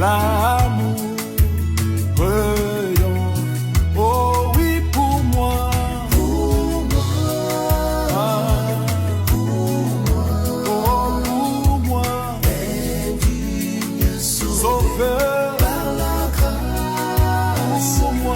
l'amour brillant. Oh oui, pour moi. Sauveur par la grâce, pour moi.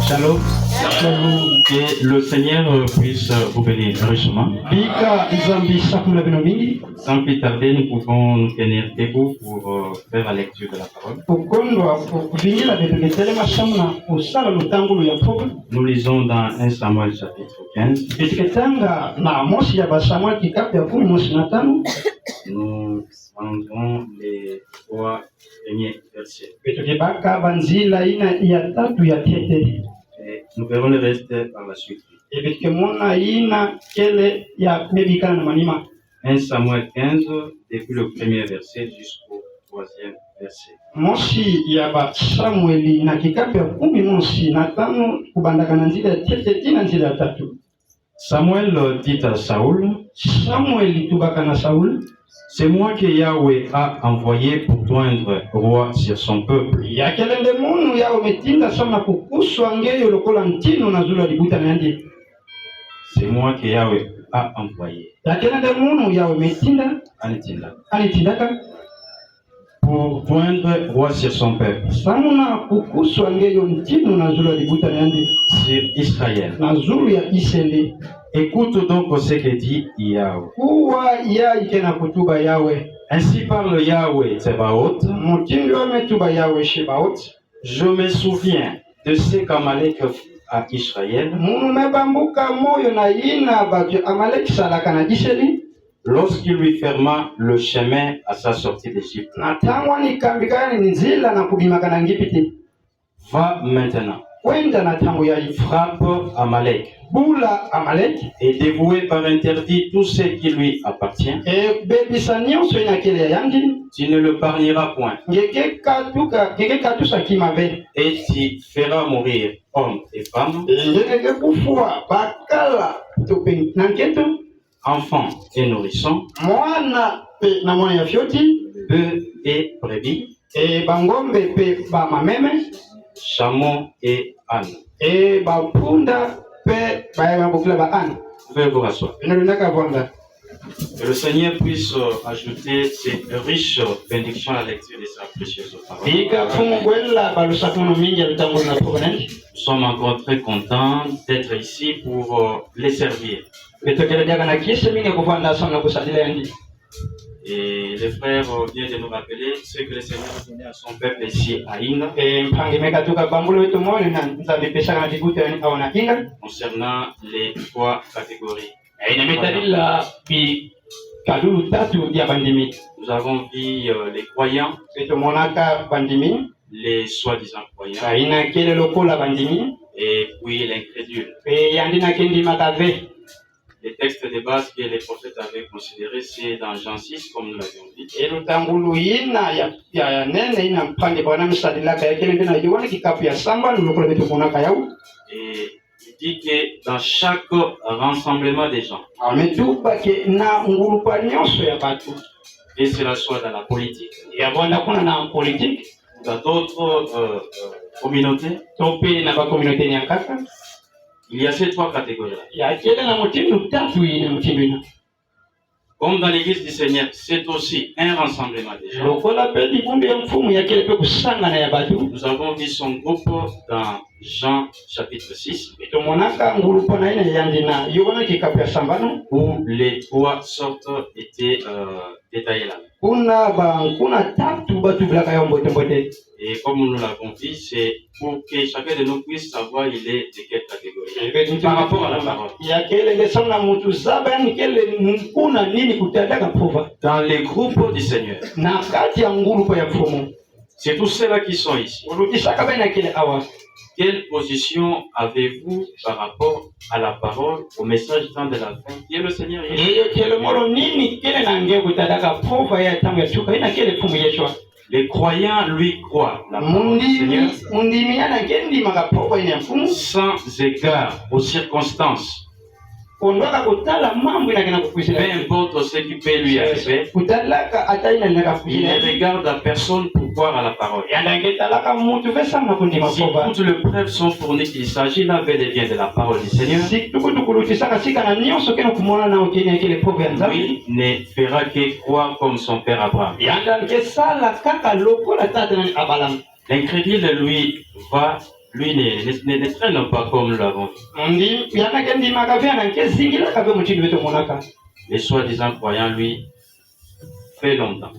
Shalom. Que le Seigneur puisse vous bénir richement. Sans plus tarder, nous pouvons nous tenir debout pour faire la lecture de la parole. Nous lisons dans 1 Samuel chapitre 15. Nous prendrons les 3 premiers versets. Et nous verrons le reste par la suite. 1 Samuel 15, depuis le premier verset jusqu'au 3e verset. Samuel dit à Saoul, c'est moi que Yahweh a envoyé pour toindre roi sur son peuple. C'est moi que Yahweh a envoyé. Pour toindre roi sur son peuple. Sur Israël. Écoute donc ce que dit Yahweh. Ainsi parle Yahweh Tsebaoth. Je me souviens de ce qu'Amalek à Israël. Lorsqu'il lui ferma le chemin à sa sortie d'Égypte. Va maintenant. Frappe Amalek. Et dévoué par interdit tout ce qui lui appartient. Tu ne le parnieras point. Et tu feras mourir hommes et femmes, enfants et nourrissons, bœufs et brebis, chameaux et ânes. Veuillez vous rasseoir. Que le Seigneur puisse ajouter ses riches bénédictions à la lecture de sa précieuse parole. Nous sommes encore très contents d'être ici pour les servir. Et les frères viennent de nous rappeler ce que le Seigneur a donné à son peuple ici à Inga. Concernant les 3 catégories. Nous avons vu les croyants, les soi-disant croyants, et puis l'incrédule. Les textes de base que les prophètes avaient considérés, c'est dans Jean 6, comme nous l'avions dit. Et il dit que dans chaque rassemblement des gens, que cela soit dans la politique, dans d'autres communautés, il y a ces trois catégories-là. Comme dans l'église du Seigneur, c'est aussi un rassemblement des gens. Nous avons vu son groupe dans Jean chapitre 6, où les trois sortes étaient détaillées là. Et comme nous l'avons dit, c'est pour que chacun de nous puisse savoir il est de quelle catégorie par rapport à la parole. Dans les groupes du Seigneur, c'est tous ceux-là qui sont ici. Quelle position avez-vous par rapport à la parole, au message temps de la fin qui est le Seigneur Jésus? Les croyants lui croient la parole du Seigneur sans égard aux circonstances. Peu importe ce qui peut lui arriver, il ne regarde à personne pour croire à la parole. Si toutes les preuves sont fournies qu'il s'agit là bel et bien de la parole du Seigneur, lui ne fera que croire comme son père Abraham. L'incrédule lui ne traîne pas comme nous l'avons vu. Les soi-disant croyants, lui, fait longtemps.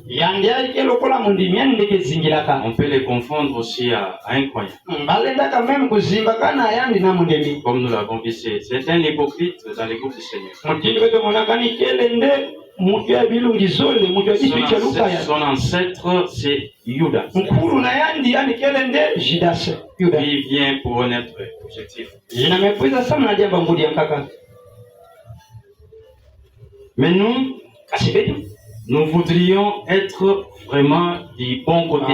On peut les confondre aussi à un croyant. Comme nous l'avons vu, c'est un hypocrite dans les groupes du Seigneur. Son ancêtre, c'est Judas. Il vient pour notre objectif. Mais nous voudrions être vraiment du bon côté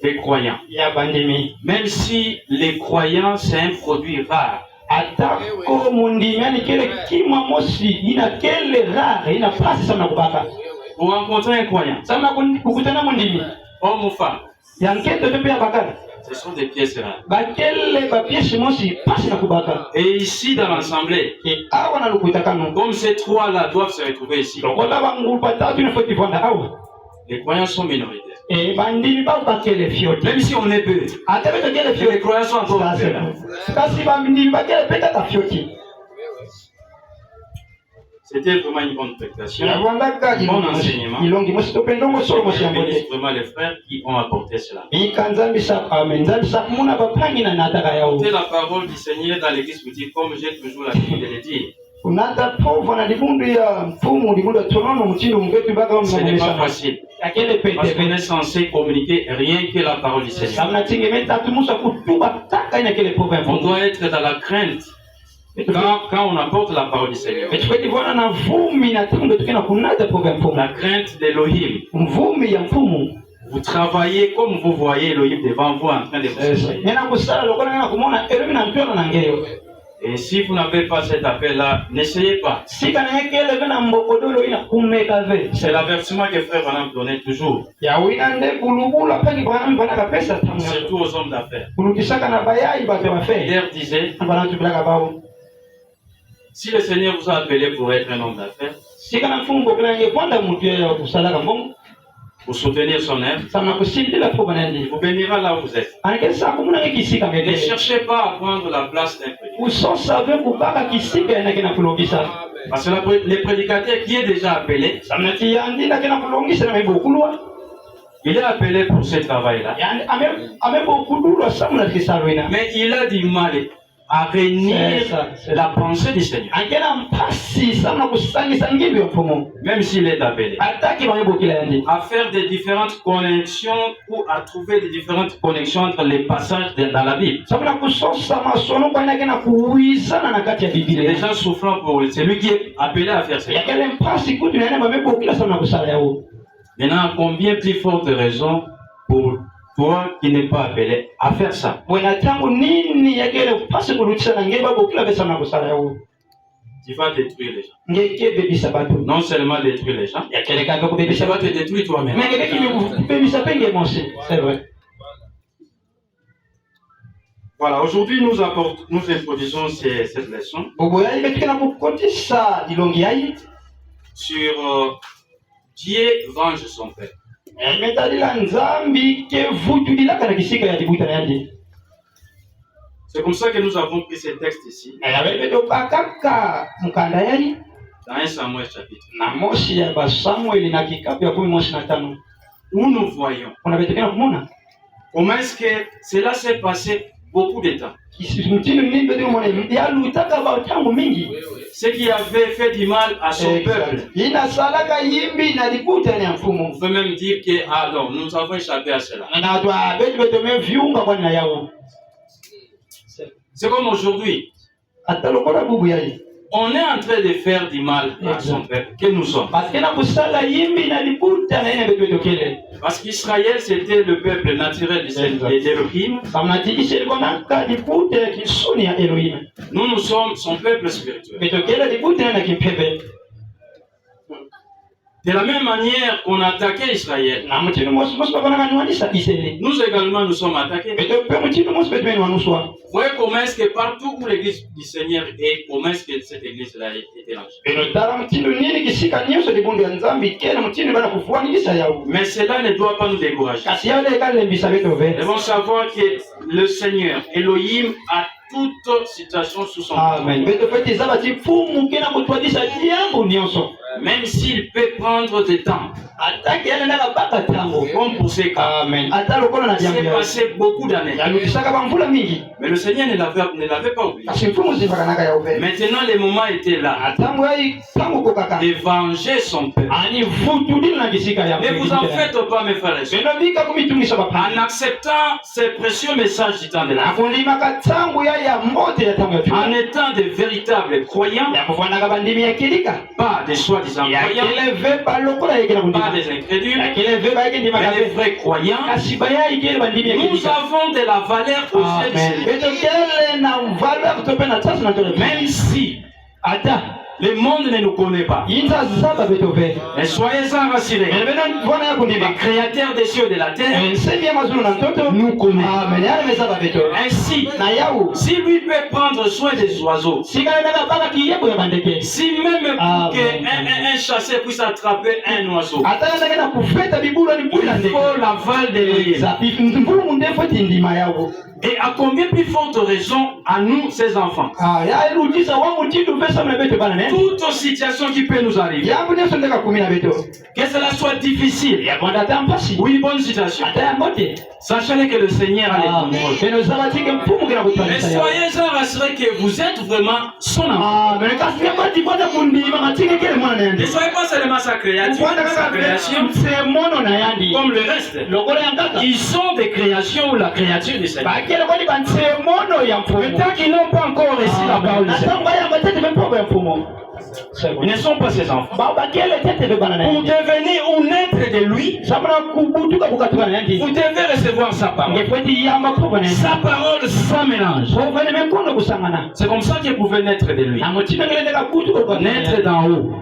des croyants. Même si les croyants, c'est un produit rare. Pour rencontrer un croyant, homme ou femme, ce sont des pièces rares. Et ici dans l'assemblée, comme ces trois-là doivent se retrouver ici, les croyants sont minoritaires. Même si on est peu, les croyants sont encore peu. C'était vraiment une bonne prédication, un bon enseignement. C'est vraiment les frères qui ont apporté cela. C'est la parole du Seigneur dans l'église boutique, comme j'ai toujours l'habitude de le dire. Ce n'est pas facile. Parce qu'on est censé communiquer rien que la parole du Seigneur. On doit être dans la crainte quand on apporte la parole du Seigneur. La crainte d'Elohim. Vous travaillez comme vous voyez Elohim devant vous en train de vous. Et si vous n'avez pas cet appel-là, n'essayez pas. C'est l'avertissement que Frère Branham donnait toujours. Surtout aux hommes d'affaires. Il leur disait, si le Seigneur vous a appelé pour être un homme d'affaires, pour soutenir son œuvre, il vous bénira là où vous êtes. Ne cherchez pas à prendre la place d'un prédicateur. Parce que le prédicateur qui est déjà appelé, il est appelé pour ce travail-là. Mais il a du mal à réunir la pensée du Seigneur. Même s'il est appelé à faire des différentes connexions ou à trouver des différentes connexions entre les passages dans la Bible. C'est déjà souffrant pour lui. C'est lui qui est appelé à faire ça. Maintenant, combien plus forte raison pour toi qui n'es pas appelé à faire ça? tu vas détruire les gens. Non seulement détruire les gens, tu vas te détruire toi-même. C'est vrai. Voilà, aujourd'hui nous introduisons cette leçon sur Dieu venge son peuple. C'est comme ça que nous avons pris ce texte ici. Dans 1 Samuel chapitre. Où nous voyons comment est-ce que cela s'est passé beaucoup de temps. Ce qui avait fait du mal à son peuple. On peut même dire que non, nous avons échappé à cela. C'est comme aujourd'hui. On est en train de faire du mal à son peuple. Que nous sommes. Parce qu'Israël, c'était le peuple naturel d'Élohim. Nous sommes son peuple spirituel. De la même manière qu'on a attaqué Israël, nous également nous sommes attaqués. Vous voyez comment est-ce que partout où l'église du Seigneur est, comment est-ce que cette église-là est lancée. Mais cela ne doit pas nous décourager. Nous devons savoir que le Seigneur, Elohim, a toute situation sous son contrôle. Même s'il peut prendre du temps. Comme pour ces cas. Il s'est passé beaucoup d'années. Mais le Seigneur ne l'avait pas oublié. Maintenant, le moment était là de venger son peuple. Ne vous en faites pas, mes frères et sœurs. En acceptant ces précieux messages du temps de la en étant de véritables croyants, pas des soi-disant croyants, pas des incrédules, mais des vrais croyants, nous avons de la valeur aux yeux du Seigneur. Même si le monde ne nous connaît pas. Mais soyez-en rassurés. Le créateur des cieux et de la terre nous connaît. Ainsi, si lui peut prendre soin des oiseaux, si même qu'un chasseur puisse attraper un oiseau, il faut l'aval de l'Église. Et à combien plus forte raison à nous, ces enfants? Toute situation qui peut nous arriver, que cela soit difficile ou une bonne situation, sachez que le Seigneur a les contrôles. Mais soyez-en rassurés que vous êtes vraiment son enfant. Ne soyez pas seulement sa création, comme le reste. Ils sont des créations ou la créature du Seigneur. Tant qu'ils n'ont pas encore reçu la parole du Seigneur, ils ne sont pas ses enfants. Pour devenir ou naître de lui, vous devez recevoir sa parole. Sa parole sans mélange. C'est comme ça que vous pouvez naître de lui. Naître d'en haut.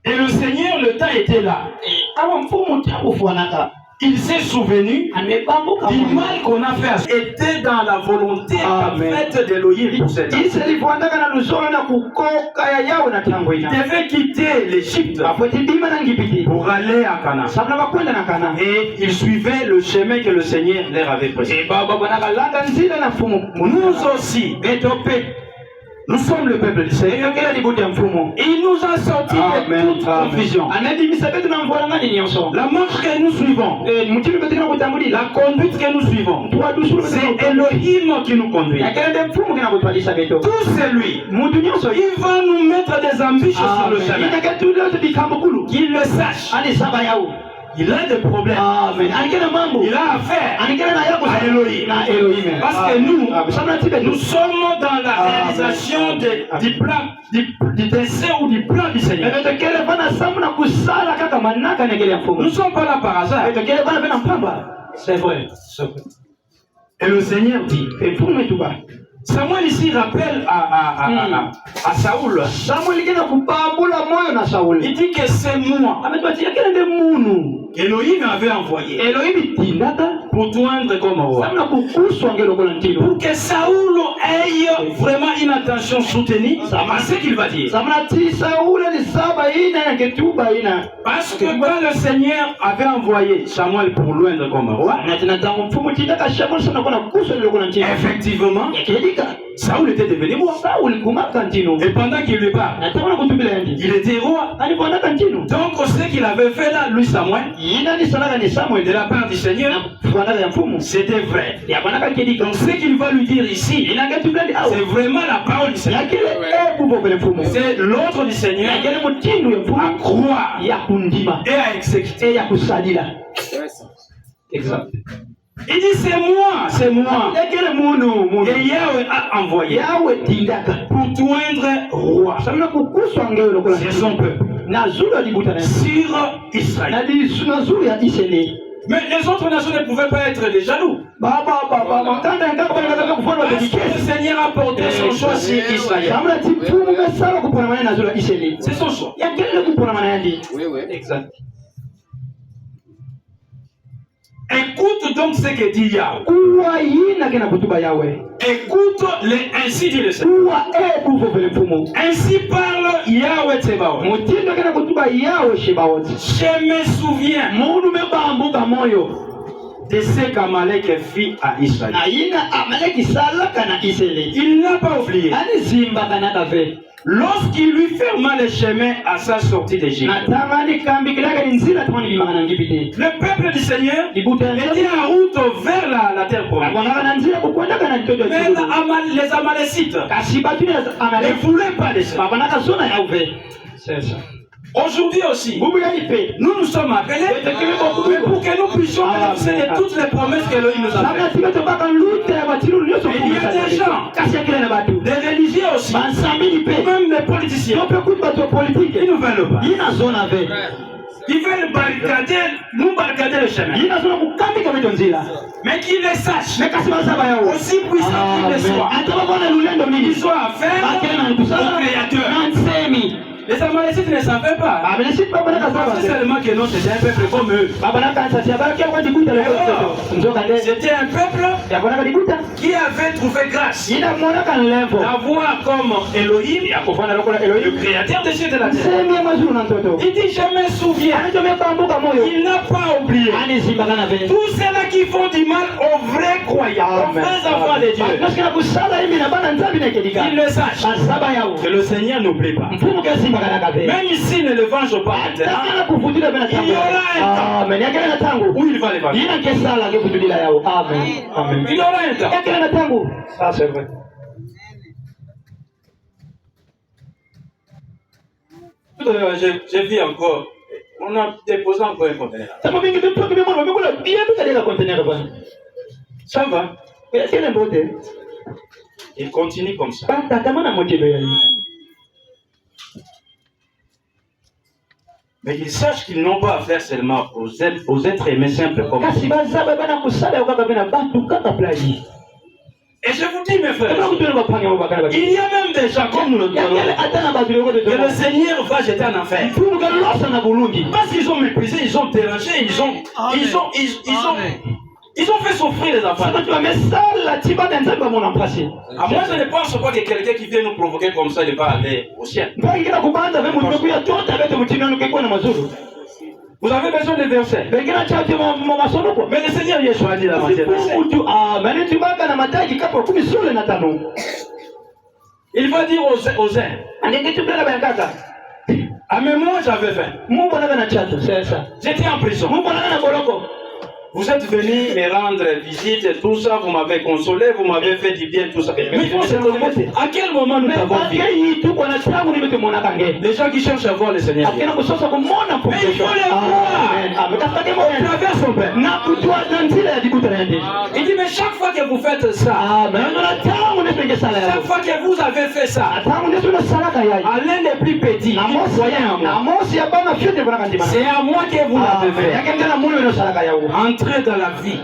Et le Seigneur, le temps était là. Il s'est souvenu du mal qu'on a fait. Était dans la volonté parfaite d'Élohim pour cette année. Il devait quitter l'Égypte pour aller à Canaan. Et il suivait le chemin que le Seigneur leur avait présenté. Nous aussi, nous sommes le peuple du Seigneur. Il nous a sortis de toute confusion. La marche que nous suivons, la conduite que nous suivons, c'est Elohim qui nous conduit. Tout c'est lui. Il va nous mettre des embûches sur le chemin. Qu'il le sache. Il a des problèmes. Il a affaire à Elohim. Parce que nous sommes dans la réalisation du dessein ou du plan du Seigneur. Nous ne sommes pas là par hasard. C'est vrai. Et le Seigneur dit, Samuel ici rappelle à Saoul. Il dit que c'est moi. Elohim avait envoyé pour toindre comme roi. Pour que Saoul ait vraiment une attention soutenue à ce qu'il va dire. Parce que quand le Seigneur avait envoyé Samuel pour loindre comme roi, effectivement, Saoul était devenu roi. Et pendant qu'il lui parle, il était roi. Donc ce qu'il avait fait là, lui Samuel, de la part du Seigneur, c'était vrai. Donc ce qu'il va lui dire ici, c'est vraiment la parole du Seigneur. C'est l'ordre du Seigneur à croire et à exécuter. Exact. Il dit c'est moi. Et Yahweh a envoyé pour toindre roi sur son peuple, sur Israël. Mais les autres nations ne pouvaient pas être des jaloux. Parce que le Seigneur a porté son choix sur Israël. C'est son choix. Oui. Exact. Écoute donc ce que dit Yahweh. Écoute ainsi dit le Seigneur. Ainsi parle Yahweh Tsebaoth. Je me souviens de ce qu'Amalek fit à Israël. Il n'a pas oublié. Lorsqu'il lui ferma le chemin à sa sortie d'Égypte, le peuple du Seigneur était en route vers la terre promise. Mais les Amalécites ne voulaient pas laisser. C'est ça. Aujourd'hui aussi, nous sommes appelés pour que nous puissions bénéficier de toutes les promesses que l'Élohim nous a faites. Il y a des gens, des religieux aussi, même des politiciens, ils ne veulent pas. Ils veulent nous barricader le chemin. Mais qu'ils le sachent, aussi puissant qu'ils le soient, ils ont affaire au Créateur. Les Amalécites ne savaient pas. Ils pensaient seulement que non, c'était un peuple comme eux. C'était un peuple qui avait trouvé grâce d'avoir comme Elohim, le créateur des cieux et de la terre. Il dit, je me souviens. Il n'a pas oublié tous ceux-là qui font du mal aux vrais croyants, aux vrais enfants de Dieu. Qu'ils le sachent que le Seigneur n'oublie pas. Même ici, ne le venge pas maintenant. Il y aura un temps où il va les venger. Il y aura un temps. Ça, c'est vrai. J'ai vu encore. On a déposé encore un conteneur. Ça va. Il continue comme ça. Mais ils sachent qu'ils n'ont pas affaire seulement aux êtres aimés simples comme vous. Et je vous dis, mes frères, il y a même des gens comme nous le disons, que le Seigneur va jeter en enfer. Parce qu'ils ont méprisé, ils ont dérangé, ils ont fait souffrir les enfants. Moi, je ne pense pas que quelqu'un qui vient nous provoquer comme ça ne va aller au ciel. Vous avez besoin de versets. Mais le Seigneur y a choisi la moitié verset. Il va dire aux uns, ah mais moi j'avais faim. J'étais en prison. Vous êtes venu me rendre visite et tout ça, vous m'avez consolé, vous m'avez fait du bien, tout ça. Mais il faut se demander, à quel moment nous avons vu les gens qui cherchent à voir le Seigneur. Mais il faut les voir. Au travers son Père. Il dit, mais chaque fois que vous faites ça, chaque fois que vous avez fait ça, à l'un des plus petits, c'est à moi que vous l'avez fait. entrer dans la vie.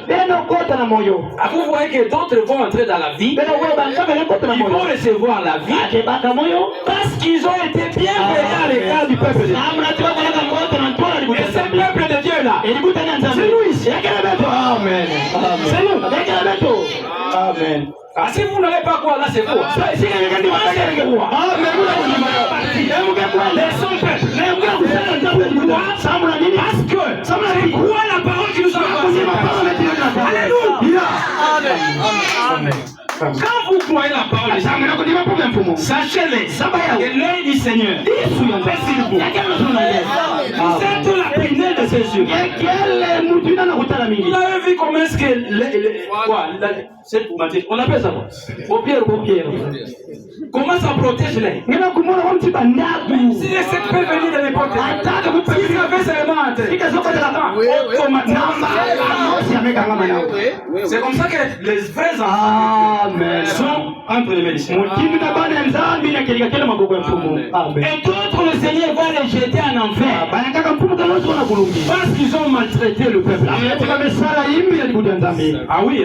Vous voyez que d'autres vont entrer dans la vie. Ils vont recevoir la vie parce qu'ils ont été bienveillants à l'égard du peuple de Dieu. Et ce peuple de Dieu là, c'est nous ici. Amen. C'est nous. Amen. Ah, si vous n'allez pas croire là, c'est quoi? Si quelqu'un dit c'est quoi? Parce que c'est quoi la parole qui nous a passé? Alléluia. Amen. Quand vous croyez la parole, sachez-le, que l'œil du Seigneur est sur vous. Vous êtes la prunelle de ses yeux. Vous avez vu comment est-ce que on appelle ça quoi? Paupière. Comment ça protège l'œil? Si les sectes peuvent venir de n'importe où, si ça fait seulement c'est comme ça que les vrais enfants sont entre les médecins. Et d'autres, le Seigneur va les jeter en enfer parce qu'ils ont maltraité le peuple. Ah oui,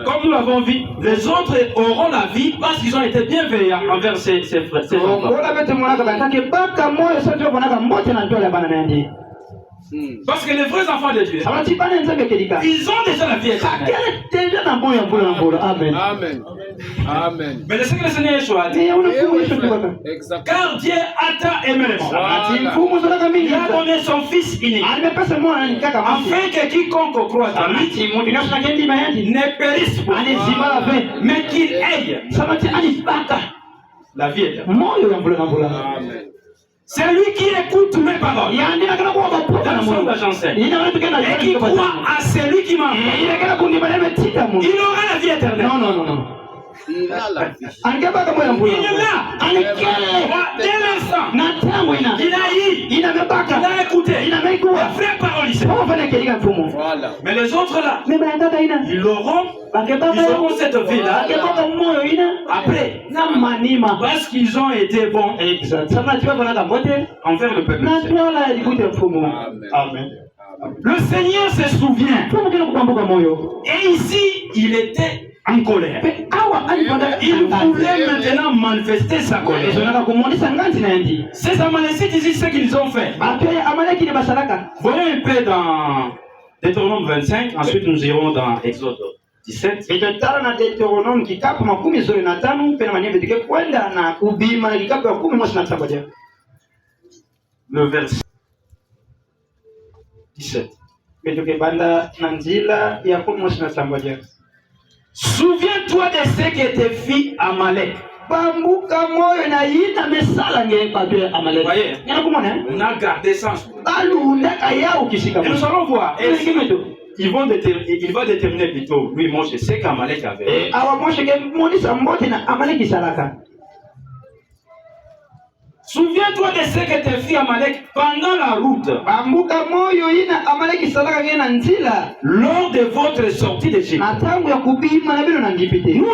comme nous l'avons vu, les autres auront la vie parce qu'ils ont été bienveillants envers ces frères. Parce que les vrais enfants de Dieu, ils ont déjà la vie éternelle. Amen. Mais le Seigneur est choisi. Car Dieu a tant aimé le monde. Il a donné son Fils unique. Afin que quiconque croit en lui ne périsse pas, mais qu'il ait la vie éternelle. Amen. C'est lui qui écoute mes paroles. Et qui croit à celui qui m'a envoyé. Il aura la vie éternelle. Non. Il a la vie. Il est là. Dès l'instant, il a écouté la vraie parole ici. Voilà. Mais les autres là, ils auront cette vie-là après. Parce qu'ils ont été bons envers le peuple. Amen. Le Seigneur se souvient. Et ici, il était en colère. Il voulait maintenant manifester sa colère. Ces Amalécites ici, ce qu'ils ont fait. Voyons un peu dans Deutéronome 25, ensuite nous irons dans Exode 17. Le verset 17. Souviens-toi de ce que te fit Amalek. Voyez, on a gardé ça. Et nous allons voir. Il va déterminer plutôt. Oui, moi je sais qu'Amalek avait. Souviens-toi de ce que te fit Amalek pendant la route. Lors de votre sortie d'Égypte. Nous,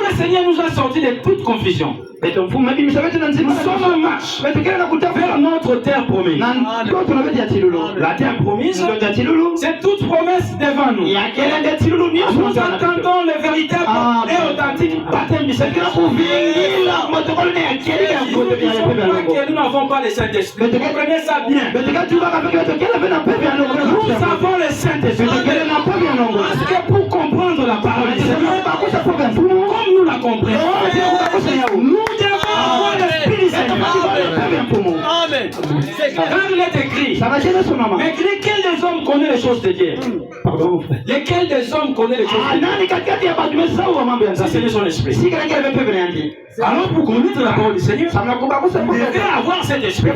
le Seigneur nous a sortis de toute confusion. Nous sommes en marche vers notre terre promise. La terre promise, c'est toute promesse devant nous. Nous attendons le véritable et authentique baptême du Seigneur. Nous n'avons pas le Saint-Esprit. Comprenez ça bien. Nous avons le Saint-Esprit. Parce que pour comprendre la parole du Seigneur, comme nous la comprenons, nous devons avoir l'Esprit du Seigneur. Amen. Quand il est écrit, mais lequel des hommes connaît les choses de Dieu? Pardon. Lequel des hommes connaît les choses de Dieu? Ça, c'est son esprit. Alors, pour connaître la parole du Seigneur, vous devez avoir cet esprit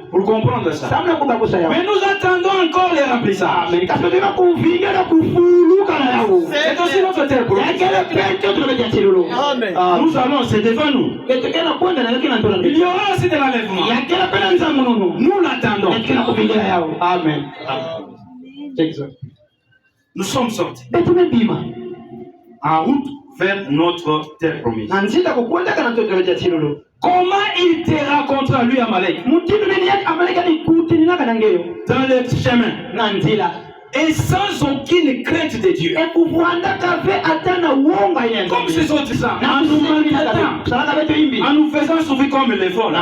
pour comprendre ça. Mais nous attendons encore les remplissages. C'est aussi notre terre pour nous. Nous allons, c'est devant nous. Il y aura aussi de l'enlèvement. Nous l'attendons. Amen. Nous sommes sortis en route vers notre terre promise. Comment il te rencontra lui Amalek? Dans le chemin. et sans aucune crainte de Dieu. Comme ces autres gens, en nous faisant souffrir comme les folles, ils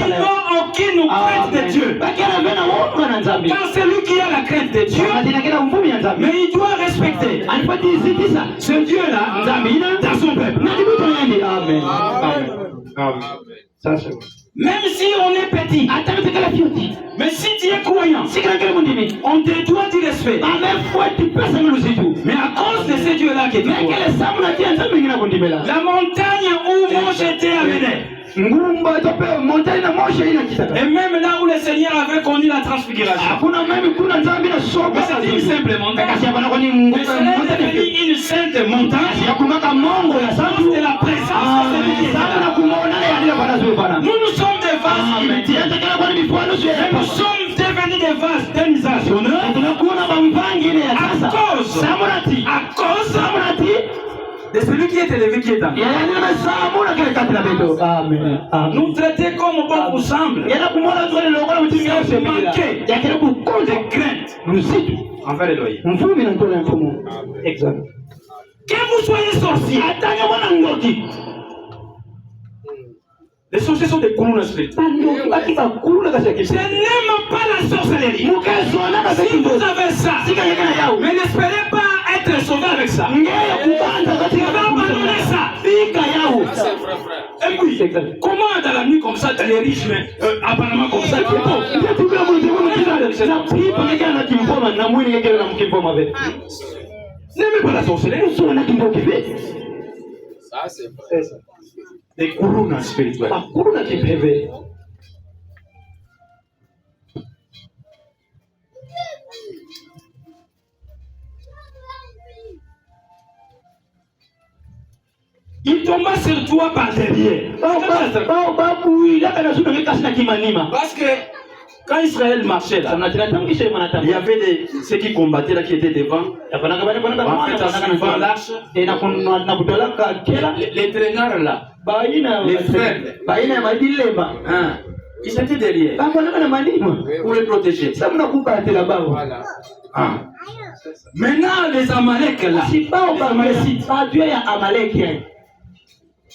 n'ont aucune crainte de Dieu. Car c'est lui qui a la crainte de Dieu, mais il doit respecter ce Dieu-là dans son peuple. Amen. Amen. Ça, c'est bon. Même si on est petit, mais si tu es croyant, on te doit du respect. Mais à cause de ce Dieu-là qui est la montagne où Moïse était amené, et même là où le Seigneur avait connu la transfiguration, mais c'est une simple montagne. Mais c'est devenu une sainte montagne à cause de la présence de celui qui est là. Nous sommes des vases immédiats. Nous sommes devenus des vases d'un usage d'honneur à cause de celui qui est élevé, qui est dans nous. Nous traiter comme bon vous semble, c'est manquer de crainte envers les loyers. Que vous soyez sorcier, les sorciers sont des coulours spirituels. Je n'aime pas la sorcellerie. Si vous avez ça, mais n'espérez pas être sauvé avec ça. Tu vas abandonner ça. Et puis, comment dans la nuit comme ça, tu es riche, mais apparemment comme ça, tu es pauvre. N'aimez pas la sorcellerie. Ça, c'est vrai. Des couronnes spirituelles. Il tomba sur toi par derrière. Parce que quand Israël marchait là, il y avait ceux qui combattaient là qui étaient devant. En fait, en suivant l'arche, les traîneurs là, les frères, ils étaient derrière pour les protéger. Voilà. Maintenant, les Amalek là,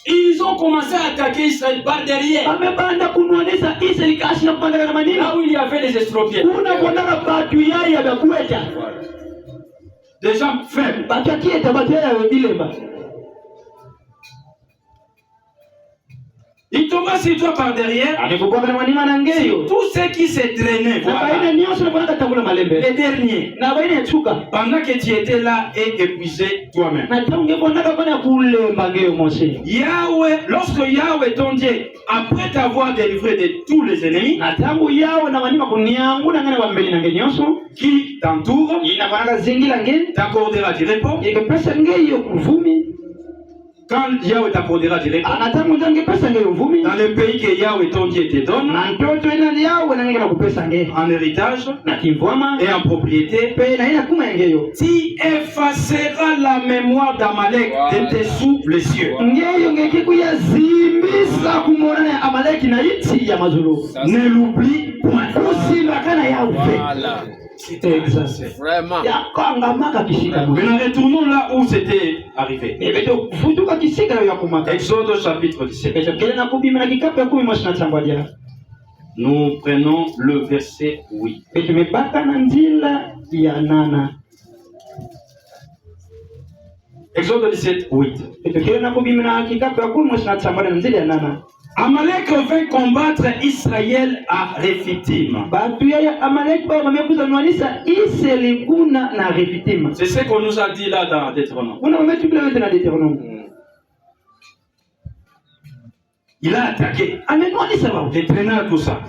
ils ont commencé à attaquer Israël par derrière. Là où il y avait les estropiés. Des gens faibles. Il tomba sur toi par derrière. Tous ceux qui se traînaient, les derniers, pendant que tu étais là et épuisé toi-même. Yahweh, lorsque Yahweh ton Dieu, après t'avoir délivré de tous les ennemis qui t'entourent, t'accordera du repos. Quand Yahweh t'accordera du repos, dans le pays que Yahweh ton Dieu te donne, en héritage et en propriété, tu effaceras la mémoire d'Amalek de dessous les cieux. Ne l'oublie point. Voilà. C'était exact. Vraiment. Maintenant, retournons là où c'était arrivé. Exode chapitre 17. Nous prenons le verset 8. Exode 17, 8. Amalek vint combattre Israël à Rephidim. C'est ce qu'on nous a dit là dans Deutéronome. Il a attaqué. Les traîneurs, tout ça.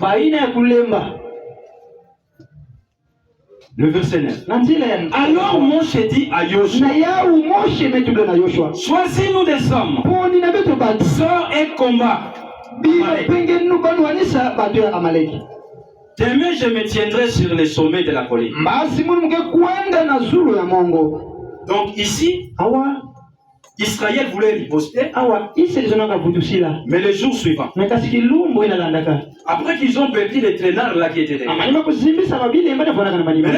Le verset 9. Alors Moshe dit à Yoshua, choisis-nous des hommes, sors et combat. Demain je me tiendrai sur les sommets de la colline. Donc ici, Israël voulait riposter. Mais le jour suivant, après qu'ils ont perdu les traînards là qui étaient derrière, maintenant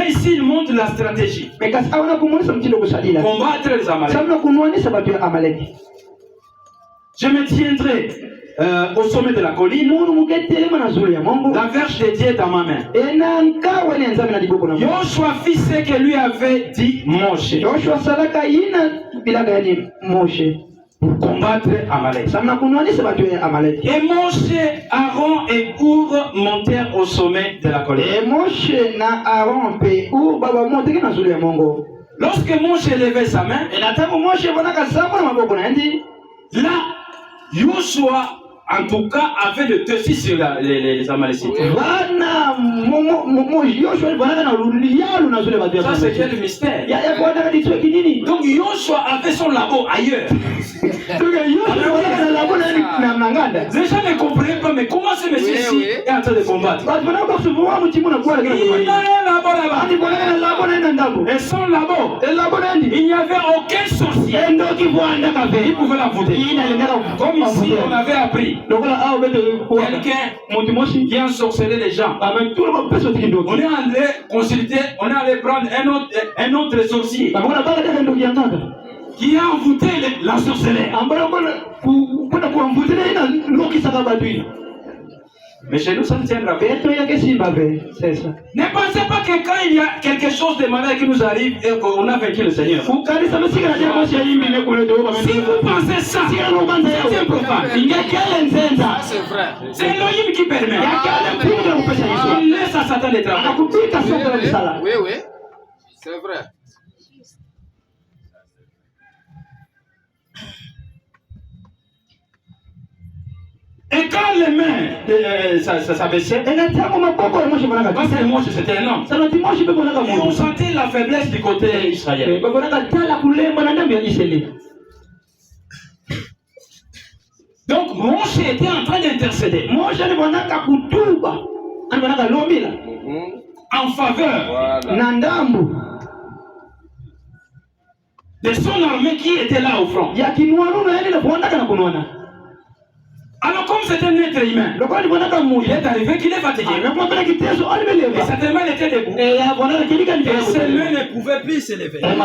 ici ils montrent la stratégie. Combattre les Amalek. Je me tiendrai au sommet de la colline, la verge de Dieu dans ma main. Joshua fit ce que lui avait dit Moshe pour combattre Amalek. Et Moshe, Aaron et Our montèrent au sommet de la colline. Lorsque Moshe levait sa main, là, Joshua, en tout cas, avait le dessus sur les Amalécites. Ça, c'est quel mystère. Donc, Joshua avait son labo ailleurs. Les gens ne comprenaient pas, mais comment ce monsieur-ci est en train de combattre? Il a un labo là-bas. Et son labo, il n'y avait aucun sorcier. Il pouvait la voter. Comme ici, on avait appris. Quelqu'un qui a ensorcelé les gens. On est allé consulter, on est allé prendre un autre sorcier qui a envoûté l'ensorcelé. Mais chez nous, ça ne tiendra pas. Ne pensez pas que quand il y a quelque chose de malade qui nous arrive et qu'on a vaincu le Seigneur. Si vous pensez ça, c'est un profane. C'est vrai. C'est Elohim qui permet. Il laisse à Satan les travailler. Oui, oui. C'est vrai. Et quand les mains s'abaissaient, parce que Moshe c'était un homme, et on sentait la faiblesse du côté israélien. Donc Moshe était en train d'intercéder en faveur de son armée qui était là au front. Alors comme c'était un être humain, il est arrivé qu'il est fatigué. Et certainement il était debout. Et ses mains ne pouvaient plus s'élever. Comme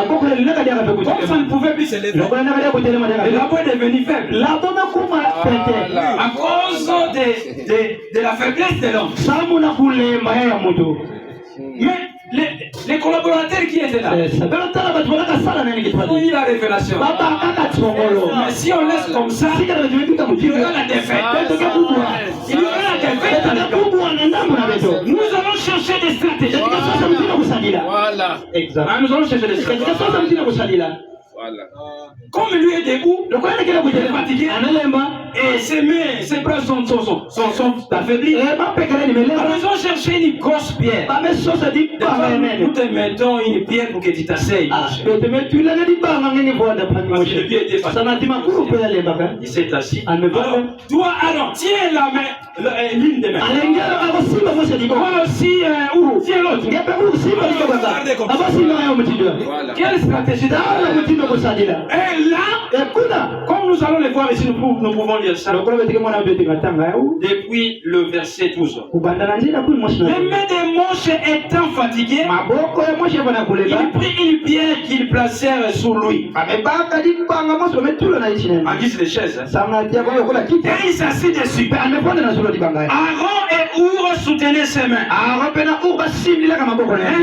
ça ne pouvait plus s'élever, le labo est devenu faible. À cause de la faiblesse de l'homme. Mais les collaborateurs qui étaient là ont eu la révélation. Mais si on laisse comme ça, il y aura la défaite. Il y aura la défaite. Nous allons chercher des stratégies. Voilà. Exact. Nous allons chercher des stratégies. Voilà. Comme lui est debout, il est fatigué, et ses mains, ses bras sont affaiblis. Alors ils ont cherché une grosse pierre. Nous te mettons une pierre pour que tu t'asseyes. Le pied était fatigué. Il s'est assis. Alors, toi, alors, tiens la main, l'une des mains. Moi aussi, tiens l'autre. Quelle stratégie? Et là, comme nous allons les voir ici, nous pouvons lire ça. Depuis le verset 12. Les mains de Moshe étant fatiguées, il prit une pierre qu'ils placèrent sous lui. En guise de chaise. Et il s'assit dessus. Aaron et Our soutenaient ses mains. Un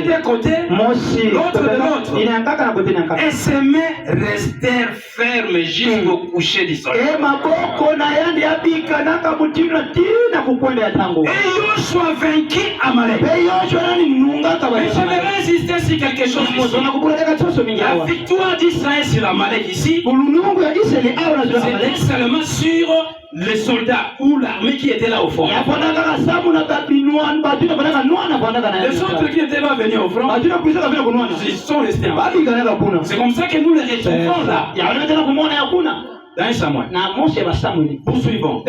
d'un côté, l'autre de l'autre. Et ses mains restèrent fermes jusqu'au coucher du soleil. Et Joshua vainquit Amalek. Et j'aimerais insister sur quelque chose ici. La victoire d'Israël sur Amalek ici, c'était seulement sur les soldats ou l'armée qui était là au front. Les autres qui étaient pas venus au front, ils sont restés en bas. C'est comme ça que nous les retrouvons là. Dans un Samuel. Poursuivons.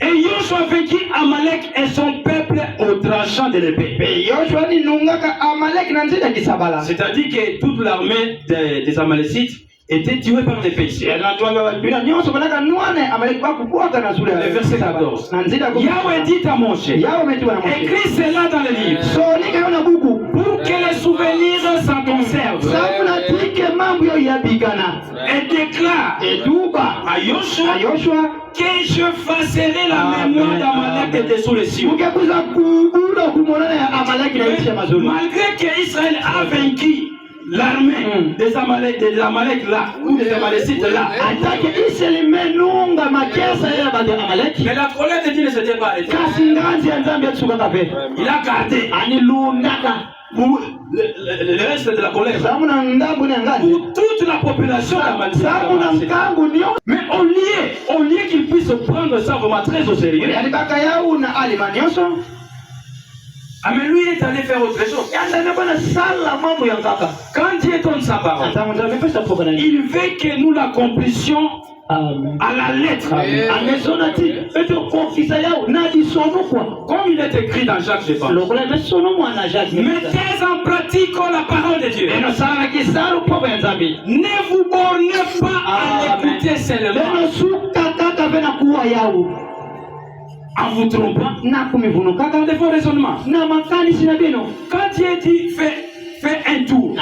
Et Joshua vainquit Amalek et son peuple au tranchant de l'épée. C'est-à-dire que toute l'armée des Amalécites était tué par les péchés. Le verset 14. Yahweh dit à Moshe, écris cela dans le livre, pour que les souvenirs s'en conservent. Et déclare à Yoshua que je effacerai la mémoire d'Amalek dessous les cieux. Malgré qu'Israël a vaincu l'armée des Amalek là, ou des Amalécites là, mais la colère de Dieu ne s'était pas arrêtée. Il a gardé pour le reste de la colère, pour toute la population d'Amalek. Mais au lieu qu'il puisse prendre ça vraiment très au sérieux, mais lui est allé faire autre chose. Quand Dieu donne sa parole, il veut que nous l'accomplissions à la lettre. Comme il est écrit dans Jacques, je pense. Mettez en pratique la parole de Dieu. Ne vous bornez pas à l'écouter seulement, en vous trompant dans de vos raisonnements. Quand Dieu dit fais un tour,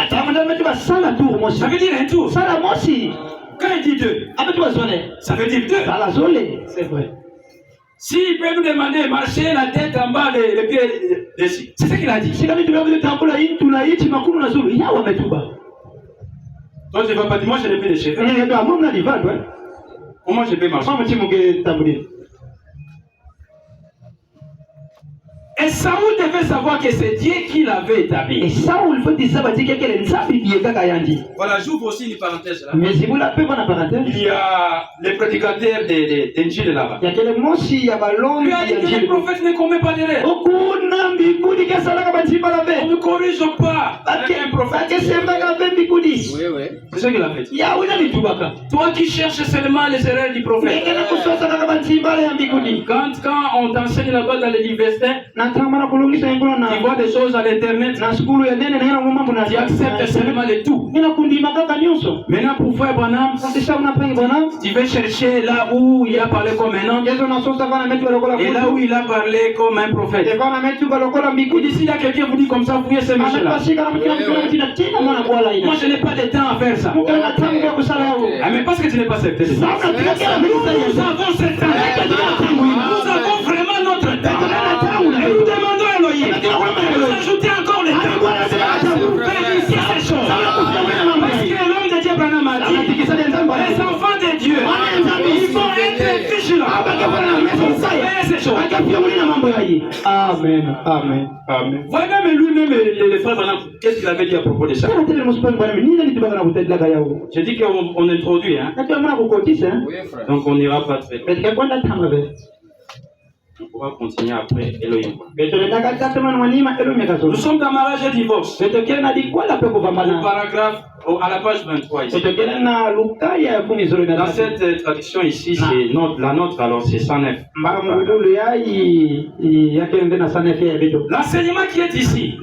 ça veut dire un tour. Quand il dit deux, ça veut dire deux. C'est vrai. S'il peut nous demander marcher la tête en bas, les pieds dessus, c'est ce qu'il a dit. Donc je ne vais pas dire, moi je n'ai plus de cheveux. Comment je peux marcher? Et Saoul devait savoir que c'est Dieu qui l'avait établi. Voilà, j'ouvre aussi une parenthèse là. Il y a les prédicateurs d'Injil là-bas. Lui a dit que les prophètes ne commettent pas d'erreur. On ne corrige pas un prophète. Oui, oui. C'est ce qu'il a fait. Toi qui cherches seulement les erreurs du prophète. Quand on t'enseigne là-bas dans l'université, tu vois des choses à l'internet, tu acceptes seulement le tout. Maintenant pour faire Branham, tu veux chercher là où il a parlé comme un homme et là où il a parlé comme un prophète. D'ici là quelqu'un vous dit comme ça, vous voyez ce machin là. Moi je n'ai pas de temps à faire ça. Mais parce que tu n'es pas accepté. Nous avons ce temps. Nous avons vraiment notre temps. Et nous demandons à Elohim de nous ajouter encore le temps pour vérifier ces choses. Parce que l'homme de Dieu Branham a dit, les enfants de Dieu, ils vont être vigilants pour faire ces choses. Amen. Amen. Amen. Voyez même lui-même, le frère Branham, qu'est-ce qu'il avait dit à propos de ça? J'ai dit qu'on introduit, hein? Donc on n'ira pas très loin. On pourra continuer après Elohim. Nous sommes dans mariage et divorce. Paragraphe à la page 23 ici. Dans cette traduction ici, c'est la nôtre, alors c'est 109. L'enseignement qui est ici,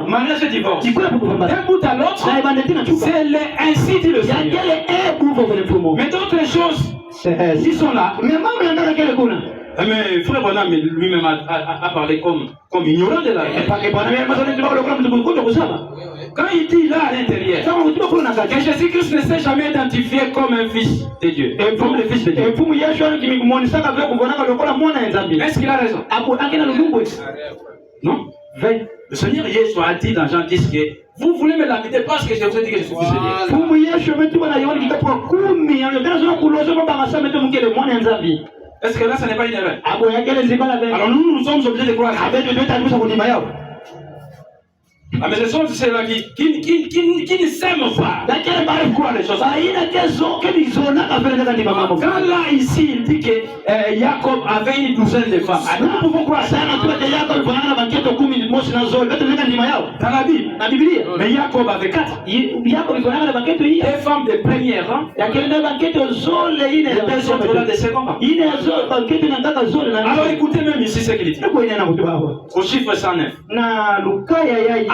mariage et divorce, d'un bout à l'autre, c'est ainsi dit le Seigneur. Mais d'autres choses qui sont là, mais frère Branham lui-même a parlé comme ignorant de la vie. Quand il dit là à l'intérieur que Jésus-Christ ne s'est jamais identifié comme un fils de Dieu, comme le fils de Dieu, est-ce qu'il a raison? Non. Le Seigneur Jésus a dit dans Jean 10 que vous voulez me l'habiter parce que je vous ai dit que je suis fils de Dieu. Est-ce que là, ce n'est pas une erreur? Alors nous sommes obligés de croire. Mais ce sont ceux-là qui ne s'aiment pas. Croire les choses. Quand là, ici, il dit que Jacob avait une douzaine de femmes. Nous pouvons croire ça. Dans la Bible. Mais Jacob avait 4. Des femmes de premier rang. Des autres là de second rang. Alors écoutez même ici ce qu'il dit. Au chiffre 109.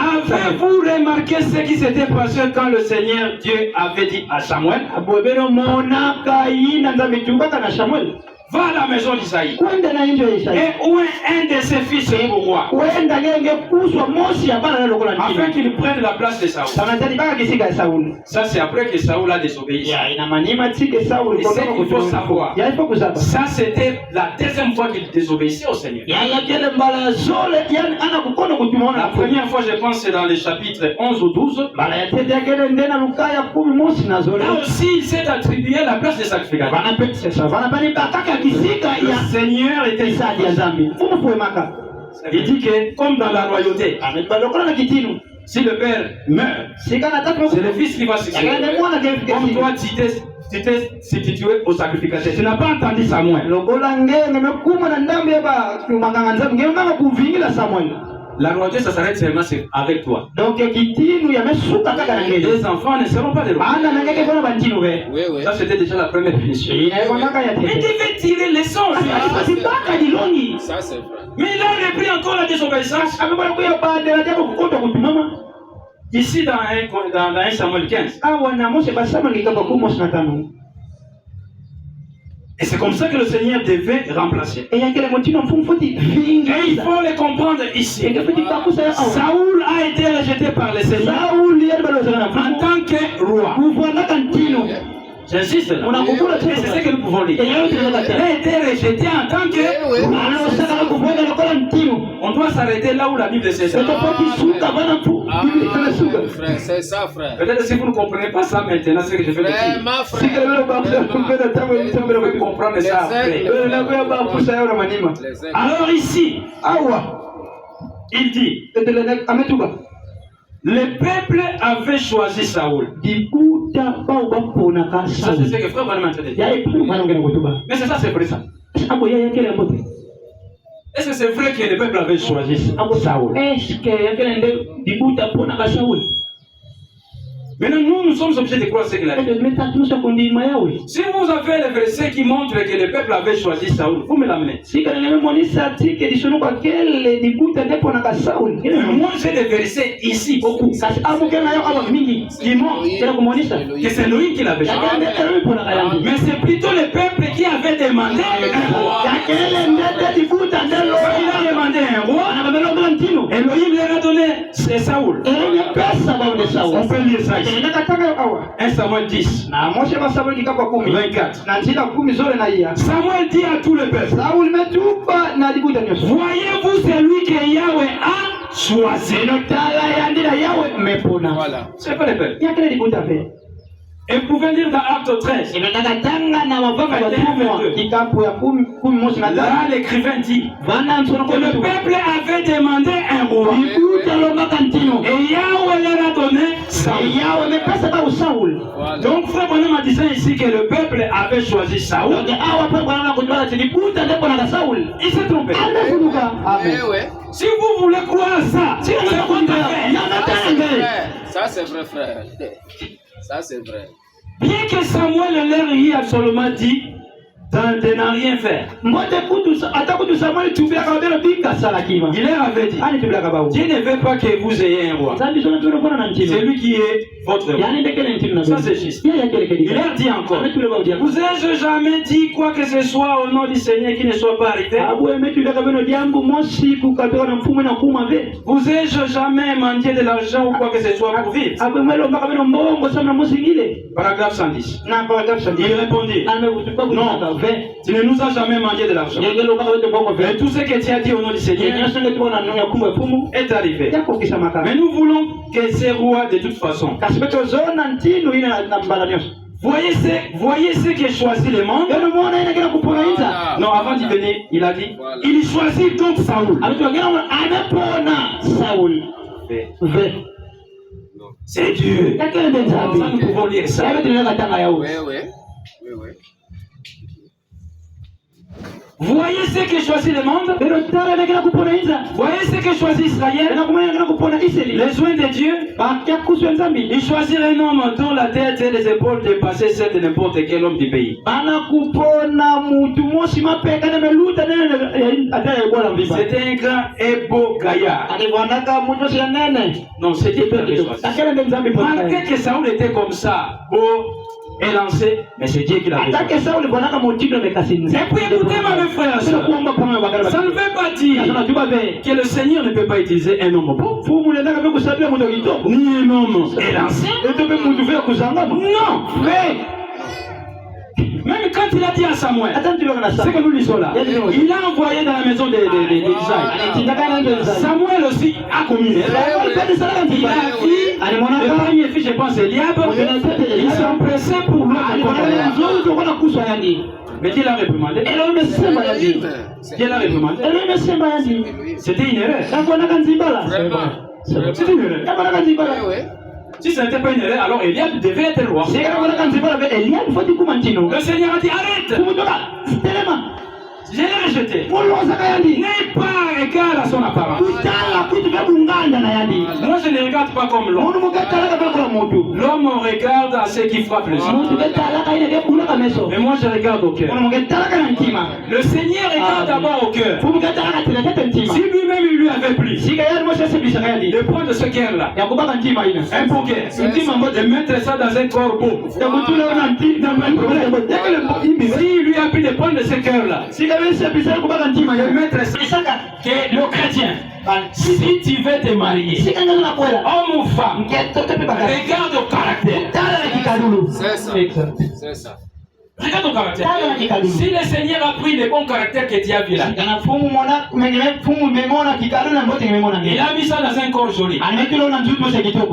Avez-vous remarqué ce qui s'était passé quand le Seigneur Dieu avait dit à Samuel? Va à la maison d'Isaïe. Et où est un de ses fils pour roi? Afin qu'il prenne la place de Saoul. Ça, c'est après que Saoul a désobéi. Et ce qu'il faut savoir, ça c'était la deuxième fois qu'il désobéissait au Seigneur. La première fois, je pense, c'est dans les chapitres 11 ou 12. Là aussi, il s'est attribué la place de sacrificateur. Le Seigneur était sage. Il dit que, comme dans la royauté, si le père meurt, c'est le fils qui va succéder. Comme toi, tu t'es substitué au sacrificateur. Tu n'as pas entendu Samuel. La royauté, ça s'arrête seulement avec toi. Donc, les enfants ne seront pas des rois. Ça, c'était déjà la première punition. Mais il devait tirer les leçons. Ça, c'est vrai. Mais il a repris encore la désobéissance. Ici, dans 1 Samuel 15. Et c'est comme ça que le Seigneur devait remplacer. Et il faut le comprendre ici. Saoul a été rejeté par le Seigneur en tant que roi. J'insiste là. Et c'est ce que nous pouvons lire. Il a été rejeté en tant que roi. On doit s'arrêter là où la Bible s'est arrêtée. C'est ça, frère. Peut-être si vous ne comprenez pas ça maintenant, c'est ce que je vais dire. Si vous comprendre ça après. Alors ici, il dit, le peuple avait choisi Saoul. Ça, c'est ce que frère va maintenant dire. Mais c'est ça, c'est vrai ça. Est-ce que c'est vrai que le peuple avait choisi Saoul? Maintenant, nous sommes obligés de croire ce qu'il a dit. Si vous avez le verset qui montre que le peuple avait choisi Saoul, vous me l'amenez. Moi, j'ai des versets ici, beaucoup, qui montrent que c'est lui qui l'avait choisi. Mais c'est plutôt le peuple qui avait demandé un roi. Il a demandé un roi. Elohim lui a donné Saoul. On peut lire ça. 1 Samuel 10, 24. Samuel dit à tout le peuple, voyez-vous celui que Yahweh a choisi? Voilà. C'est pas le peuple. Et vous pouvez lire dans Acte 13. Là, l'écrivain dit que le peuple avait demandé un roi. Et Yahweh leur a donné Saoul. Donc, frère Bonhomme a dit ici que le peuple avait choisi Saoul. Il s'est trompé. Si vous voulez croire ça, c'est ça, c'est vrai, frère. Ça, c'est vrai. Bien que Samuel leur ait absolument dit de ne rien faire. Il leur avait dit, Dieu ne veut pas que vous ayez un roi. C'est lui qui est votre roi. Ça, c'est juste. Il leur dit encore, vous ai-je jamais dit quoi que ce soit au nom du Seigneur qui ne soit pas arrivé? Vous ai-je jamais demandé de l'argent ou quoi que ce soit pour vivre? Paragraphe 110. Il répondit, non, tu ne nous as jamais demandé de l'argent. Et tout ce que tu as dit au nom du Seigneur est arrivé. Mais nous voulons que ces rois de toute façon. Voyez ce que choisit le monde. Non, avant d'y venir, il a dit, il choisit donc Saoul. C'est Dieu. Ça, nous pouvons lire ça. Oui. Voyez ce que choisit le monde. Voyez ce que choisit Israël. Les soins de Dieu. Il choisit un homme dont la tête et les épaules dépassaient celles de n'importe quel homme du pays. C'était un grand et beau gaillard. Non, c'était Dieu qui choisit. Malgré que Saoul était comme ça, beau et lancé, mais c'est Dieu qui l'a fait. Et puis écoutez mes frères, ça ne veut pas dire que le Seigneur ne peut pas utiliser un homme beau, ni un homme élancé. Non, mais même quand il a dit à Samuel, c'est que nous lisons là, il l'a envoyé dans la maison d'Isaïe. Samuel aussi a commis l'erreur. Il a dit, le premier fils, je pense, Eliab, il s'empressait pour l'autre. Mais Dieu l'a réprimandé. Dieu l'a réprimandé. C'était une erreur. C'était une erreur. Si ce n'était pas une erreur, alors Eliab devait être roi. Le Seigneur a dit arrête. Je l'ai rejeté. N'est pas égal à son apparence. Moi je ne regarde pas comme l'homme. L'homme regarde à ce qui frappe les yeux. Mais moi je regarde au cœur. Le Seigneur regarde d'abord au cœur. Si lui-même il lui avait pris de prendre ce cœur-là, un beau cœur, de mettre ça dans un corbeau. Si lui a pris de prendre ce cœur-là, de mettre ça, que le chrétien, si tu veux te marier, homme ou femme, regarde au caractère. C'est ça. Regarde au caractère. Si le Seigneur a pris le bon caractère que tu as vu là, il a mis ça dans un corps joli.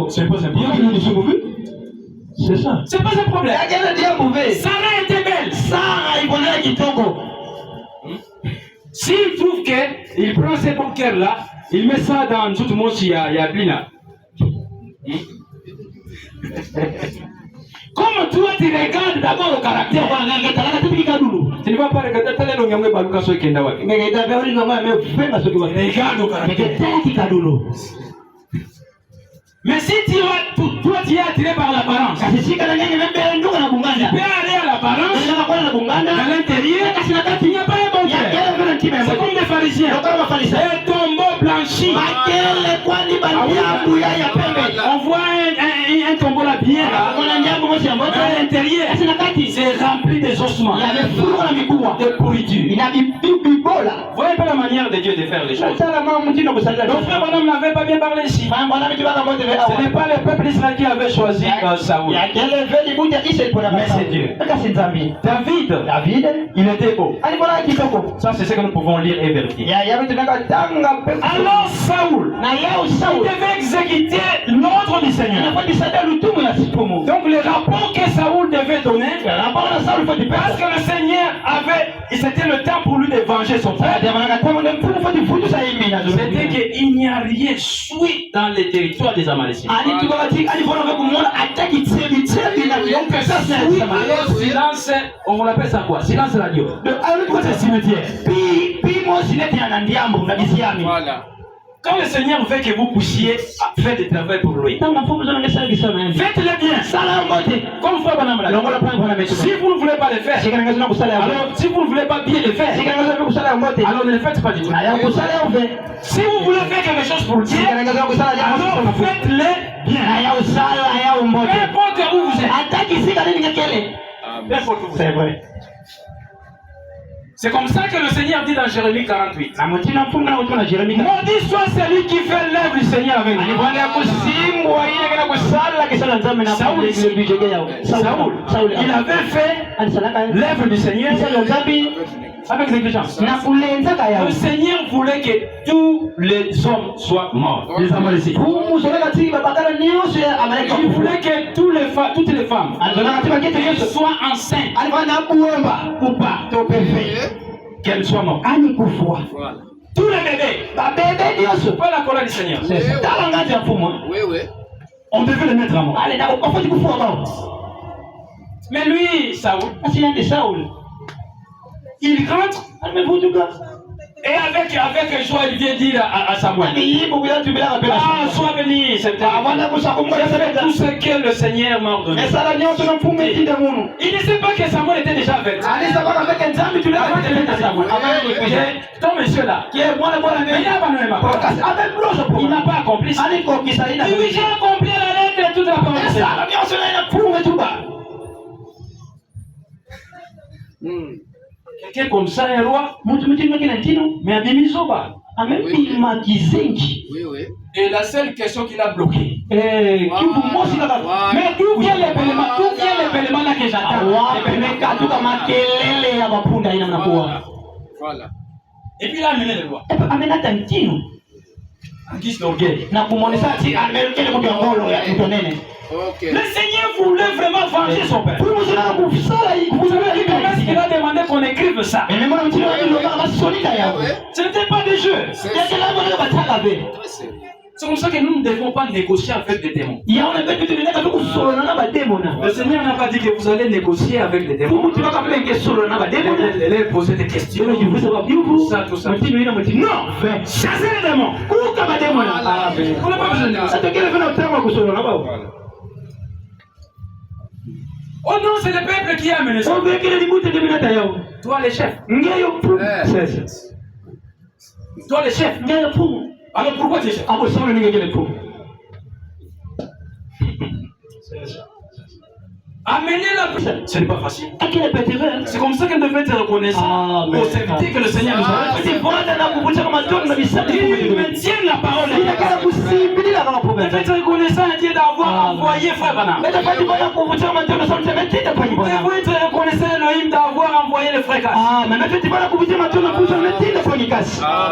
C'est pas un problème. C'est ça. C'est pas un problème. Sarah était belle. S'il trouve qu'il prend ce bon cœur là, il met ça dans tout le monde s'il y a Blina. Comme toi tu regardes d'abord le caractère, tu ne vas pas regarder tel est le baluka so kenda wapi. Regarde au caractère. Mais si toi tu es attiré par l'apparence, tu peux aller à l'apparence, à l'intérieur, il n'y a pas un bon cœur. C'est comme des pharisiens. Et tombeau blanchi. On voit un tombeau là bien là. À l'intérieur, c'est rempli des ossements, de pourriture. Voyez pas la manière de Dieu de faire les choses. Nos frères, madame n'avait pas bien parlé ici. Ce n'est pas le peuple d'Israël qui avait choisi Saoul. Mais c'est Dieu. David, il était beau. Ça, c'est ce que nous pouvons lire et vérifier. Alors Saoul, il devait exécuter l'ordre du Seigneur. Donc le rapport que Saoul devait donner, parce que le Seigneur avait, c'était le temps pour lui de venger son frère. C'était qu'il n'y a rien suit dans les territoires des Amaléciens. Silence, on l'appelle ça quoi? Silence radio. C'est cimetière. Voilà. Quand le Seigneur veut que vous puissiez faire du travail pour lui, faites-le bien. Comme frère Banam l'a dit. Si vous ne voulez pas le faire, alors si vous ne voulez pas bien le faire, alors ne le faites pas du tout. Si vous voulez faire quelque chose pour Dieu, alors faites-le bien. Peu importe où vous êtes. C'est vrai. C'est comme ça que le Seigneur dit dans Jérémie 48. Maudit soit celui qui fait l'œuvre du Seigneur avec lui. Saoul, il avait fait l'œuvre du Seigneur avec négligence. Le Seigneur voulait que tous les hommes soient morts. Les Amaléciens. Il voulait que toutes les femmes soient enceintes ou pas. Qu'elles soient mortes. Tous les bébés. C'est pas la colère du Seigneur. Oui. On devait les mettre à mort. Mais lui, Saoul, il rentre. Et avec joie, il vient dire à Samuel, ah, sois béni, c'est tout ce que le Seigneur m'a ordonné. Il ne sait pas que Samuel était déjà avec. Ton monsieur là, il n'a pas accompli ça. Oui, j'ai accompli la lettre et toute la parole. Quelqu'un comme ça, un roi, mais à Demizoba, oui. Et la seule question qu'il a bloquée. Mais d'où vient l'événement là que j'attends? Voilà. Et puis il a amené le roi. En guise d'orgueil. Ok. Le Seigneur voulait vraiment venger son père. Vous savez comment est-ce qu'il a demandé qu'on écrive ça? Ce n'était pas des jeux. C'est comme ça que nous ne devons pas négocier avec des démons. Le Seigneur n'a pas dit que vous allez négocier avec des démons. Vous allez poser des questions. Tout ça. Non, chassez les démons. On n'a pas besoin de négocier. Oh non, c'est le peuple qui a amené ça. Toi les chefs. Toi les chefs. Alors pourquoi tu es chef? Amener la personne, ce n'est pas facile. C'est comme ça qu'elle devait être reconnaissante aux serviteurs que le Seigneur nous a fait. Ils maintiennent la parole. Ils devaient être reconnaissants à Dieu d'avoir envoyé Frère Branham. Ils devaient être reconnaissants à Elohim d'avoir envoyé le Frère Cass.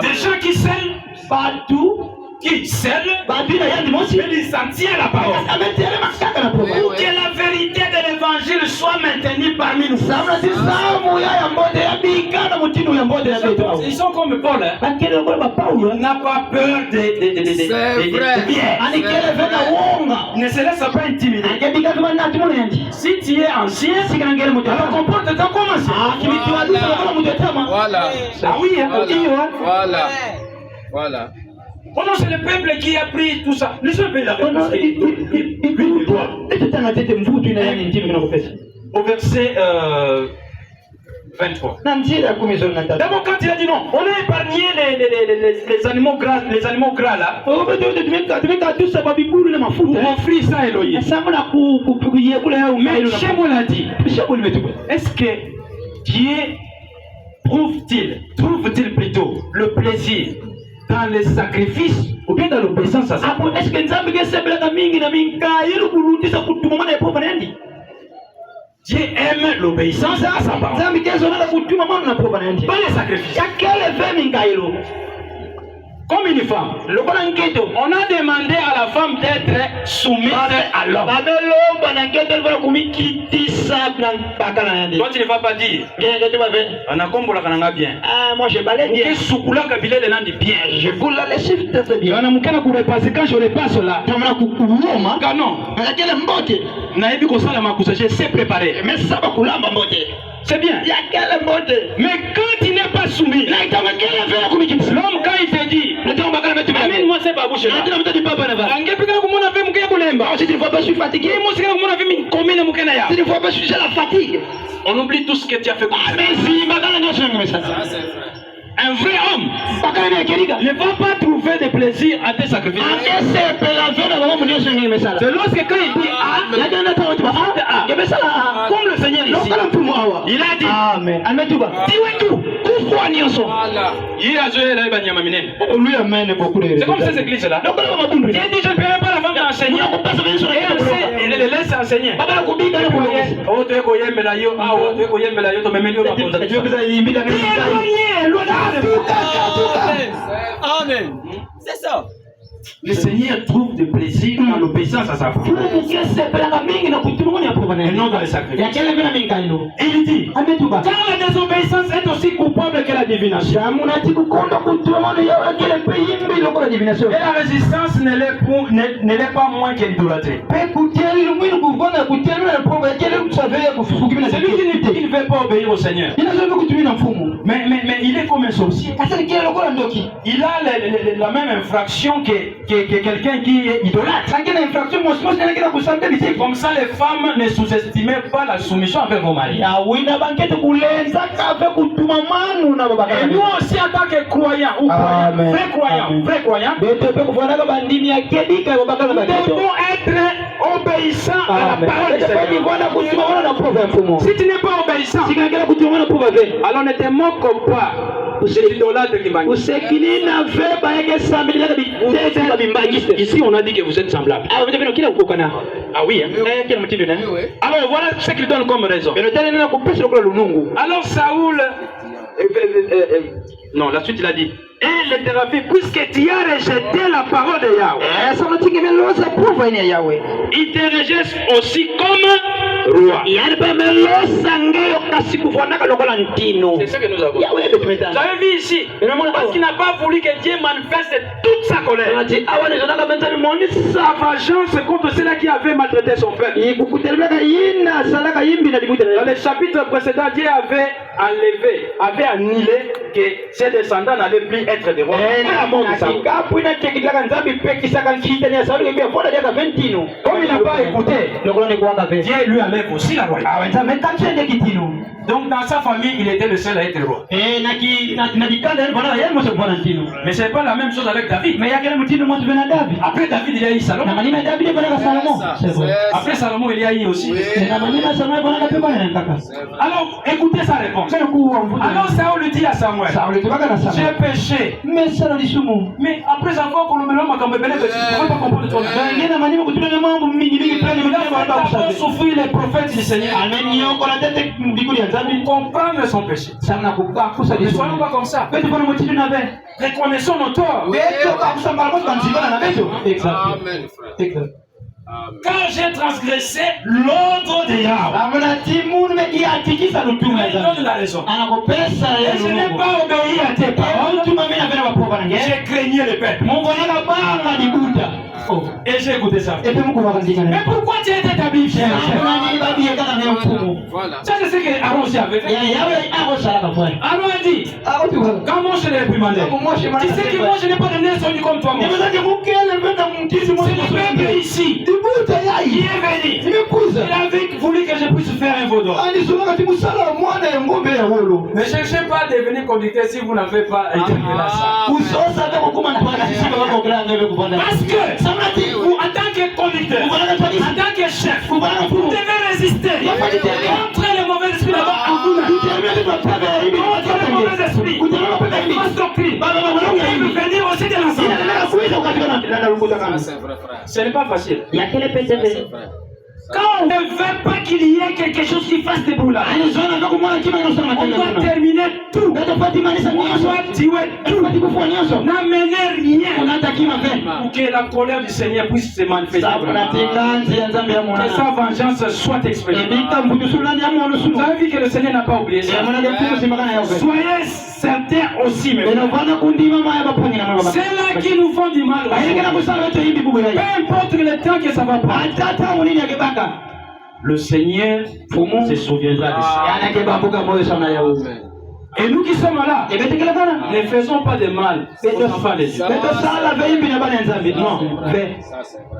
Des gens qui scellent partout. Qui scelle, il s'en tient à la parole. Pour que la vérité de l'évangile soit maintenue parmi nous. Ils sont comme Paul. Il n'a pas peur de il ne se laisse pas intimider. Si tu es ancien, alors comporte-toi comme ancien. Voilà. Ah oui, Voilà. Voilà. Oh non, c'est le peuple qui a pris tout ça. Le seul pays là. Au verset 23. D'abord, quand il a dit non, on a épargné les animaux gras là. On offrit ça à Elohim. Mais Shemou l'a dit. Est-ce que Dieu trouve-t-il plutôt le plaisir dans les sacrifices ou bien dans l'obéissance à ça? Est-ce que Dieu aime l'obéissance à sa parole, pas les sacrifices. Comme une femme, on a demandé à la femme d'être soumise à l'homme. Toi tu ne vas pas dire bien. Moi je balais bien. Je boule les chiffres bien. Quand je repasse là, je sais préparer. C'est bien. Mais quand il n'est pas soumis, l'homme quand il te dit amène-moi ces babouches là, je suis fatigué, on oublie tout ce que tu as fait pour un vrai homme ne va pas trouver de plaisir à tes sacrifices. C'est lorsque quand il dit comme le Seigneur ici, il a dit Amen. C'est comme ces églises là. Il dit je ne paierai pas la femme d'enseigner. Et il les laisse enseigner. Amen. C'est ça. Le Seigneur trouve du plaisir dans l'obéissance à sa parole. Et non dans les sacrifices. Et il dit, car la désobéissance est aussi coupable que la divination. Et la résistance ne l'est pas moins que l'idolâtrie. Celui qui ne dit qu'il ne veut pas obéir au Seigneur, mais il est comme un sorcier. Il a la même infraction que quelqu'un qui est idolâtre. C'est comme ça les femmes ne sous-estimaient pas la soumission avec vos maris. Et nous aussi en tant que croyants, ou vrais croyants, nous devons être obéissants à la parole du Seigneur. Si tu n'es pas obéissant, alors ne te moque pas. Ici on a dit que vous êtes semblables. Ah oui, hein? Alors voilà ce qu'il donne comme raison. Alors Saoul, non, la suite il a dit, et l'Éternel, puisque tu as rejeté la parole de Yahweh, il te rejette aussi comme roi. C'est ce que nous avons. Vous avez vu ici, parce qu'il n'a pas voulu que Dieu manifeste toute sa colère, sa vengeance contre ceux-là qui avaient maltraité son peuple. Dans le chapitre précédent, Dieu avait annulé que ses descendants n'allaient plus être des rois. Comme il n'a pas écouté, Dieu lui enlève aussi la royauté. Donc dans sa famille, il était le seul à être roi. Mais ce n'est pas la même chose avec David. Après David, il y a eu Salomon. Après Salomon, il y a eu aussi. Alors, écoutez sa réponse. Alors Saoul lui dit à Samuel, j'ai péché. Mais après avoir colombé l'homme, tu ne pouvais pas comprendre ton œuvre. Il a souffrir les prophètes du Seigneur pour comprendre son péché. Ne soyons pas comme ça. Reconnaissons nos torts. Quand j'ai transgressé l'ordre de Yahweh, il donne la raison. Et je n'ai pas obéi à tes paroles. J'ai craigné le peuple. Et j'ai écouté ça. Mais pourquoi tu as été établi? Ça c'est ce que Aaron aussi avait fait. Aaron a dit, quand moi je l'ai réprimandé, tu sais que moi je n'ai pas de nez sonnu comme toi. C'est le peuple ici qui est venu. Il avait voulu que je puisse faire un vaudor. Ne cherchez pas à devenir conducteur si vous n'avez pas été là. Parce que vous, en tant que conducteur, en tant que chef, vous devez résister contre les mauvais esprits là-bas en vous. Contre les mauvais esprits. Les fausses doctrines. Vous devez venir aussi de l'ensemble. Ce n'est pas facile. Quand on ne veut pas qu'il y ait quelque chose qui fasse des boules, on doit terminer tout. On doit tuer tout. N'amener rien pour que la colère du Seigneur puisse se manifester. Que sa vengeance soit exprimée. Vous avez vu que le Seigneur n'a pas oublié ça. Soyez certains aussi, mais c'est là qui nous font du mal. Peu importe le temps que ça va prendre, le Seigneur se souviendra de ça. Et nous qui sommes là, ne faisons pas de mal aux enfants de Dieu. Non,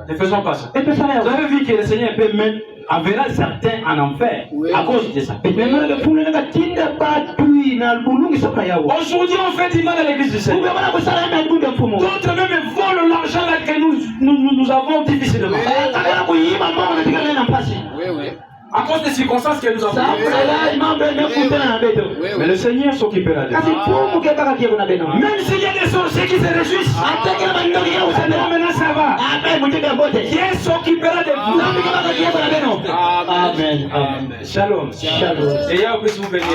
ne faisons pas ça. Vous avez vu que le Seigneur peut mettre enverra certains en enfer à cause de ça. Aujourd'hui, on fait du mal à l'église du Seigneur. D'autres même volent l'argent là que nous avons difficilement. À cause des circonstances que nous avons. Mais le Seigneur s'occupera de ça. Même s'il y a des sorciers qui se réjouissent, maintenant ça va. Dieu s'occupera de vous. Amen. Shalom. Et Yahweh puisse vous bénir.